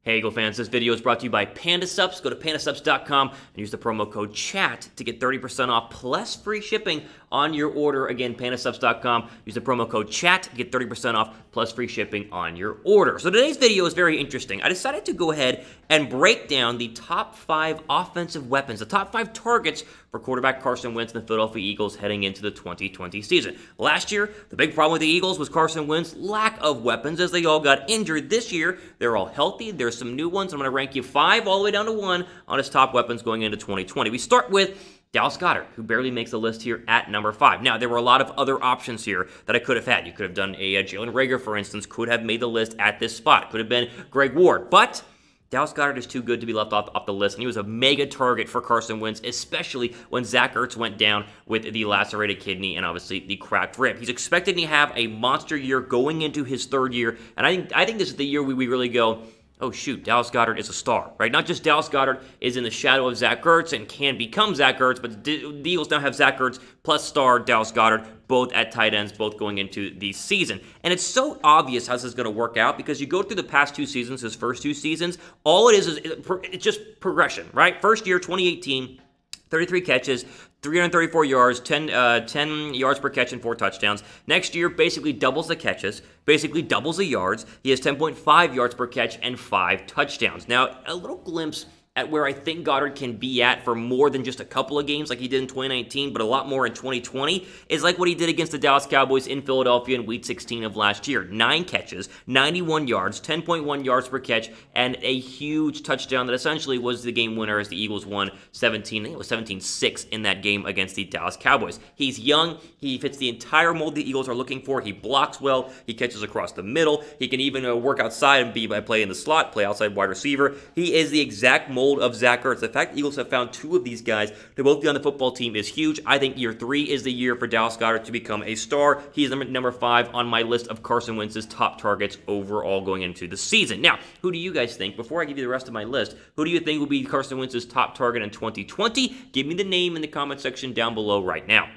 Hey Eagle fans, this video is brought to you by Panda Subs. Go to pandasubs.com and use the promo code CHAT to get 30% off plus free shipping on your order. Again, pandasubs.com, use the promo code CHAT to get 30% off plus free shipping on your order. So today's video is very interesting. I decided to go ahead and break down the top 5 offensive weapons, the top 5 targets for quarterback Carson Wentz and the Philadelphia Eagles heading into the 2020 season. Last year, the big problem with the Eagles was Carson Wentz's lack of weapons as they all got injured. This year, they're all healthy. There's some new ones. I'm going to rank you 5 all the way down to 1 on his top weapons going into 2020. We start with Dallas Goedert, who barely makes the list here at number 5. Now, there were a lot of other options here that I could have had. You could have done a Jalen Reagor, for instance, could have made the list at this spot. Could have been Greg Ward, but Dallas Goedert is too good to be left off the list, and he was a mega target for Carson Wentz, especially when Zach Ertz went down with the lacerated kidney and obviously the cracked rib. He's expected to have a monster year going into his 3rd year, and I think this is the year we really go, oh shoot, Dallas Goedert is a star, right? Not just Dallas Goedert is in the shadow of Zach Ertz and can become Zach Ertz, but the Eagles now have Zach Ertz plus star Dallas Goedert, both at tight ends, both going into the season. And it's so obvious how this is going to work out because you go through the past 2 seasons, his first 2 seasons, all it is it's just progression, right? First year, 2018, 33 catches, 334 yards, 10 yards per catch and 4 touchdowns. Next year, basically doubles the catches, basically doubles the yards. He has 10.5 yards per catch and 5 touchdowns. Now, a little glimpse at where I think Goedert can be at for more than just a couple of games like he did in 2019, but a lot more in 2020, is like what he did against the Dallas Cowboys in Philadelphia in Week 16 of last year. 9 catches, 91 yards, 10.1 yards per catch, and a huge touchdown that essentially was the game winner as the Eagles won 17-6 in that game against the Dallas Cowboys. He's young. He fits the entire mold the Eagles are looking for. He blocks well. He catches across the middle. He can even work outside and play in the slot, play outside wide receiver. He is the exact mold of Zach Ertz. The fact the Eagles have found 2 of these guys to both be on the football team is huge. I think year 3 is the year for Dallas Goedert to become a star. He's number 5 on my list of Carson Wentz's top targets overall going into the season. Now, who do you guys think, before I give you the rest of my list, who do you think will be Carson Wentz's top target in 2020? Give me the name in the comment section down below right now.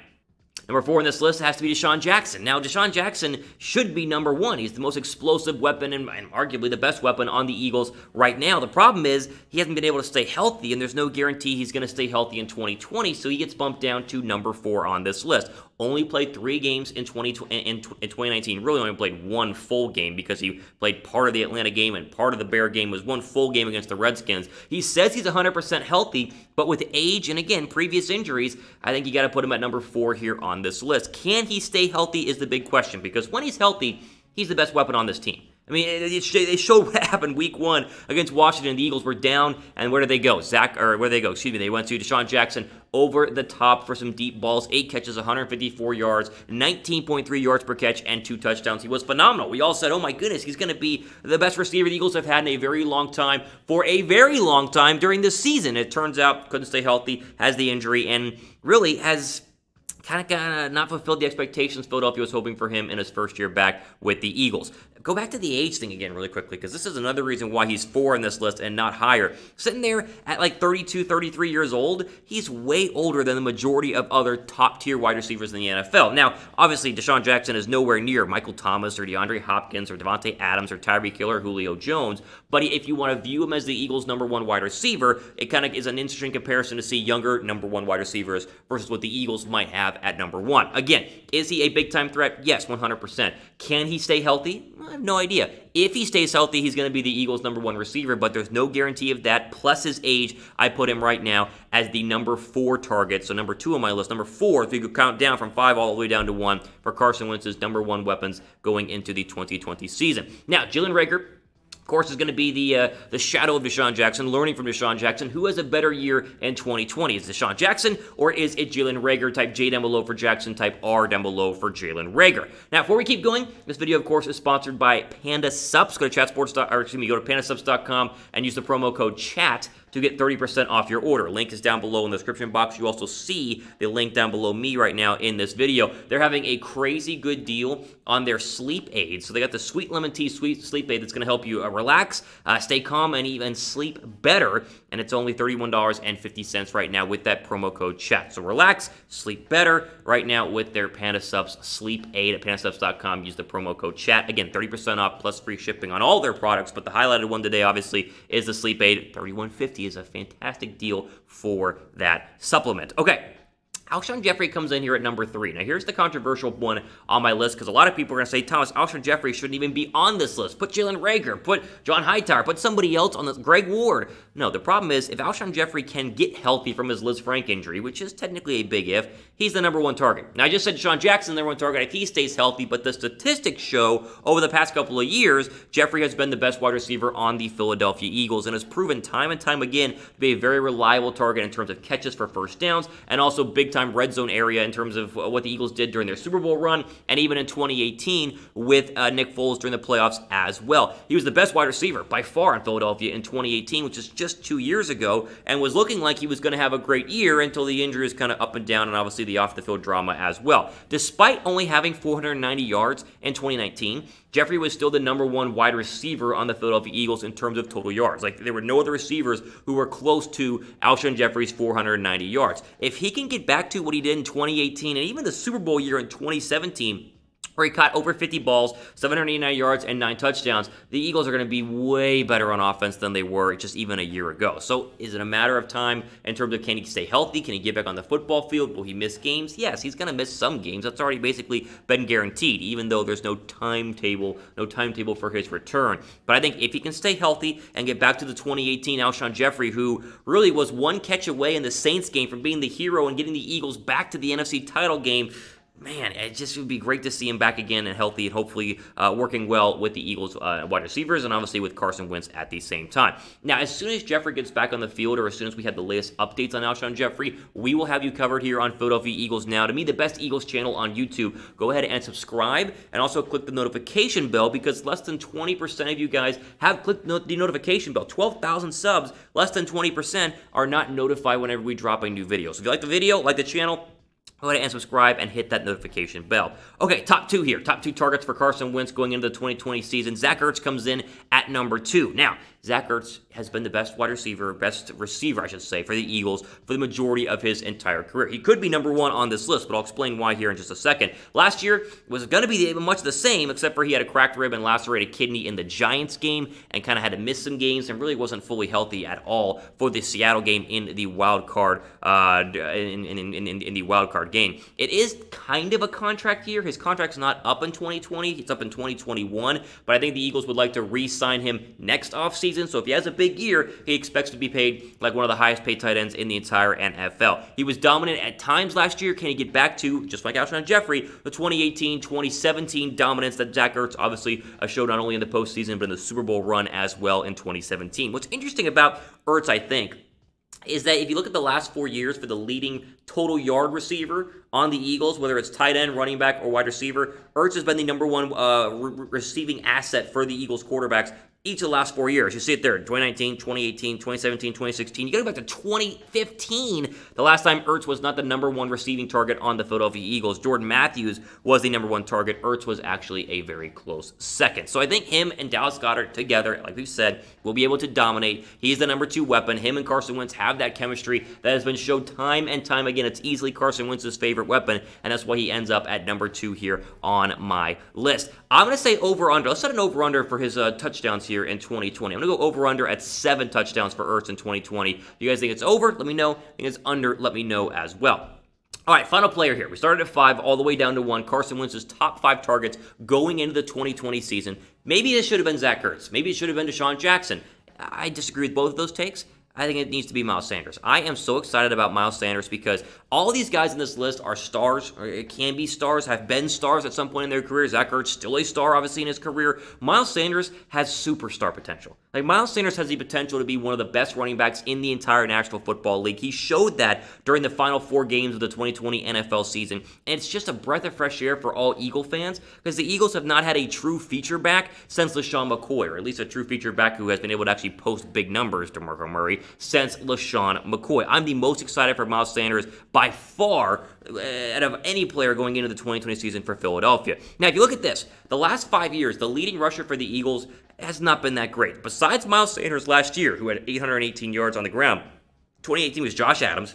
Number 4 on this list has to be DeSean Jackson. Now, DeSean Jackson should be number 1. He's the most explosive weapon and arguably the best weapon on the Eagles right now. The problem is he hasn't been able to stay healthy, and there's no guarantee he's going to stay healthy in 2020, so he gets bumped down to number 4 on this list. Only played 3 games in 2019. Really only played 1 full game because he played part of the Atlanta game and part of the Bear game was 1 full game against the Redskins. He says he's 100% healthy, but with age and, again, previous injuries, I think you got to put him at number 4 here on this list. Can he stay healthy is the big question because when he's healthy, he's the best weapon on this team. I mean, they showed what happened week 1 against Washington. The Eagles were down, and where did they go? They went to DeSean Jackson over the top for some deep balls. 8 catches, 154 yards, 19.3 yards per catch, and 2 touchdowns. He was phenomenal. We all said, oh my goodness, he's going to be the best receiver the Eagles have had in a very long time for a very long time during this season. It turns out, couldn't stay healthy, has the injury, and really has kind of not fulfilled the expectations Philadelphia was hoping for him in his first year back with the Eagles. Go back to the age thing again really quickly, because this is another reason why he's 4 on this list and not higher. Sitting there at like 32, 33 years old, he's way older than the majority of other top-tier wide receivers in the NFL. Now, obviously, DeSean Jackson is nowhere near Michael Thomas or DeAndre Hopkins or Devontae Adams or Tyreek Hill or Julio Jones, but if you want to view him as the Eagles' number 1 wide receiver, it kind of is an interesting comparison to see younger number 1 wide receivers versus what the Eagles might have at number 1. Again, is he a big-time threat? Yes, 100%. Can he stay healthy? I have no idea. If he stays healthy, he's going to be the Eagles' number 1 receiver, but there's no guarantee of that. Plus his age, I put him right now as the number 4 target. So number 2 on my list. Number 4, if you could count down from 5 all the way down to 1 for Carson Wentz's number 1 weapons going into the 2020 season. Now, Jalen Reagor, of course, is going to be the shadow of DeSean Jackson, learning from DeSean Jackson. Who has a better year in 2020? Is it DeSean Jackson, or is it Jalen Reagor? Type J down below for Jackson, type R down below for Jalen Reagor. Now, before we keep going, this video, of course, is sponsored by Panda Subs. Go to go to pandasubs.com and use the promo code CHAT to get 30% off your order. Link is down below in the description box. You also see the link down below me right now in this video. They're having a crazy good deal on their sleep aids. So they got the Sweet Lemon Tea Sweet Sleep Aid that's going to help you relax, stay calm, and even sleep better. and it's only $31.50 right now with that promo code chat. So relax, sleep better right now with their Panda Subs Sleep Aid at pandasubs.com. Use the promo code chat. Again, 30% off plus free shipping on all their products, but the highlighted one today obviously is the Sleep Aid. $31.50 is a fantastic deal for that supplement. Okay. Alshon Jeffery comes in here at number 3. Now, here's the controversial one on my list, because a lot of people are going to say, Thomas, Alshon Jeffery shouldn't even be on this list. Put Jalen Reagor, put John Hightower, put somebody else on this, Greg Ward. No, the problem is, if Alshon Jeffery can get healthy from his Liz Frank injury, which is technically a big if, he's the number 1 target. Now, I just said DeSean Jackson, the number 1 target, if he stays healthy, but the statistics show over the past couple of years, Jeffery has been the best wide receiver on the Philadelphia Eagles and has proven time and time again to be a very reliable target in terms of catches for first downs and also big-time red zone area in terms of what the Eagles did during their Super Bowl run and even in 2018 with Nick Foles during the playoffs as well. He was the best wide receiver by far in Philadelphia in 2018, which is just 2 years ago, and was looking like he was going to have a great year until the injury was kind of up and down and obviously the off-the-field drama as well. Despite only having 490 yards in 2019, Jeffery was still the number 1 wide receiver on the Philadelphia Eagles in terms of total yards. Like, there were no other receivers who were close to Alshon Jeffery's 490 yards. If he can get back to what he did in 2018 and even the Super Bowl year in 2017, where he caught over 50 balls, 789 yards, and 9 touchdowns, the Eagles are going to be way better on offense than they were just even a year ago. So is it a matter of time in terms of can he stay healthy? Can he get back on the football field? Will he miss games? Yes, he's going to miss some games. That's already basically been guaranteed, even though there's no timetable for his return. But I think if he can stay healthy and get back to the 2018 Alshon Jeffery, who really was 1 catch away in the Saints game from being the hero and getting the Eagles back to the NFC title game, man, it just would be great to see him back again and healthy and hopefully working well with the Eagles wide receivers and obviously with Carson Wentz at the same time. Now, as soon as Jeffery gets back on the field or as soon as we have the latest updates on Alshon Jeffery, we will have you covered here on Philadelphia Eagles Now. To me, the best Eagles channel on YouTube. Go ahead and subscribe and also click the notification bell because less than 20% of you guys have clicked the notification bell. 12,000 subs, less than 20% are not notified whenever we drop a new video. So if you like the video, like the channel, go ahead and subscribe and hit that notification bell. Okay, top 2 here. Top 2 targets for Carson Wentz going into the 2020 season. Zach Ertz comes in at number 2. Now, Zach Ertz has been the best receiver, I should say, for the Eagles for the majority of his entire career. He could be number 1 on this list, but I'll explain why here in just a second. Last year was going to be much the same, except for he had a cracked rib and lacerated kidney in the Giants game and kind of had to miss some games and really wasn't fully healthy at all for the Seattle game in the wild card in the wild card game. It is kind of a contract year. His contract's not up in 2020. It's up in 2021, but I think the Eagles would like to re-sign him next offseason. So if he has a big year, he expects to be paid like one of the highest paid tight ends in the entire NFL. He was dominant at times last year. Can he get back to, just like Alshon Jeffery, the 2018, 2017 dominance that Zach Ertz obviously showed not only in the postseason, but in the Super Bowl run as well in 2017. What's interesting about Ertz, I think, is that if you look at the last 4 years for the leading total yard receiver on the Eagles, whether it's tight end, running back, or wide receiver, Ertz has been the number 1 receiving asset for the Eagles quarterbacks each of the last 4 years. You see it there, 2019, 2018, 2017, 2016. You got to go back to 2015, the last time Ertz was not the number 1 receiving target on the Philadelphia Eagles. Jordan Matthews was the number 1 target. Ertz was actually a very close second. So I think him and Dallas Goedert together, like we've said, will be able to dominate. He's the number 2 weapon. Him and Carson Wentz have that chemistry that has been shown time and time again. It's easily Carson Wentz's favorite weapon, and that's why he ends up at number 2 here on my list. I'm going to say over-under. Let's set an over-under for his touchdowns here in 2020. I'm going to go over-under at 7 touchdowns for Ertz in 2020. If you guys think it's over, let me know. If you think it's under, let me know as well. All right, final player here. We started at 5 all the way down to 1. Carson Wentz's top 5 targets going into the 2020 season. Maybe this should have been Zach Ertz. Maybe it should have been DeSean Jackson. I disagree with both of those takes. I think it needs to be Miles Sanders. I am so excited about Miles Sanders because all of these guys in this list are stars, or it can be stars, have been stars at some point in their career. Zach Ertz, still a star, obviously, in his career. Miles Sanders has superstar potential. Like, Miles Sanders has the potential to be one of the best running backs in the entire National Football League. He showed that during the final 4 games of the 2020 NFL season, and it's just a breath of fresh air for all Eagle fans because the Eagles have not had a true feature back since LeSean McCoy, or at least a true feature back who has been able to actually post big numbers to Marco Murray since LeSean McCoy. I'm the most excited for Miles Sanders by far out of any player going into the 2020 season for Philadelphia. Now, if you look at this, the last 5 years, the leading rusher for the Eagles has not been that great. Besides Miles Sanders last year, who had 818 yards on the ground, 2018 was Josh Adams.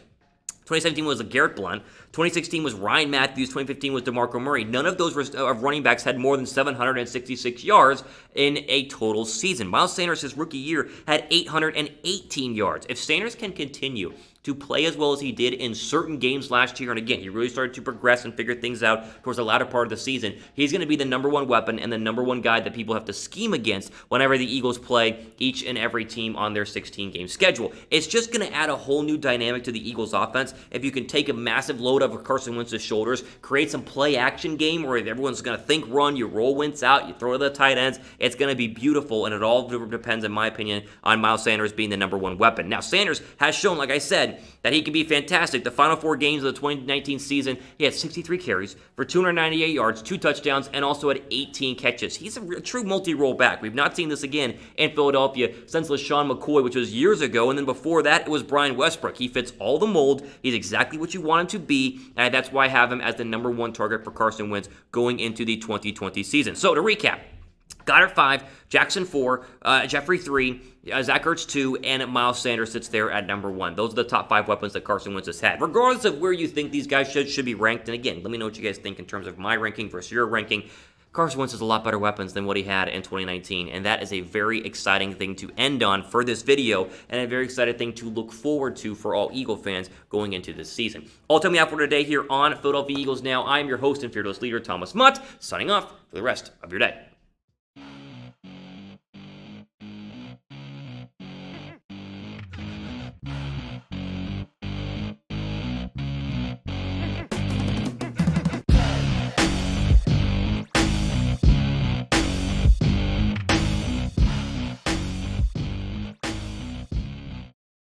2017 was Garrett Blount. 2016 was Ryan Matthews. 2015 was DeMarco Murray. None of those running backs had more than 766 yards in a total season. Miles Sanders, his rookie year, had 818 yards. If Sanders can continue to play as well as he did in certain games last year, and again, he really started to progress and figure things out towards the latter part of the season, he's going to be the #1 weapon and the #1 guy that people have to scheme against whenever the Eagles play each and every team on their 16-game schedule. It's just going to add a whole new dynamic to the Eagles offense if you can take a massive load off of Carson Wentz's shoulders, create some play-action game where everyone's going to think run, you roll Wentz out, you throw to the tight ends. It's going to be beautiful, and it all depends, in my opinion, on Miles Sanders being the #1 weapon. Now, Sanders has shown, like I said, that he can be fantastic. The final 4 games of the 2019 season, he had 63 carries for 298 yards, 2 touchdowns, and also had 18 catches. He's a true multi-role back. We've not seen this again in Philadelphia since LaShawn McCoy, which was years ago, and then before that, it was Brian Westbrook. He fits all the mold. He's exactly what you want him to be, and that's why I have him as the #1 target for Carson Wentz going into the 2020 season. So to recap, Goedert 5, Jackson 4, Jeffery 3, Zach Ertz 2, and Miles Sanders sits there at #1. Those are the top 5 weapons that Carson Wentz has had. Regardless of where you think these guys should be ranked, and again, let me know what you guys think in terms of my ranking versus your ranking. Carson Wentz has a lot better weapons than what he had in 2019, and that is a very exciting thing to end on for this video, and a very exciting thing to look forward to for all Eagle fans going into this season. All time me out for today here on Philadelphia Eagles Now. I am your host and fearless leader, Thomas Mott, signing off for the rest of your day.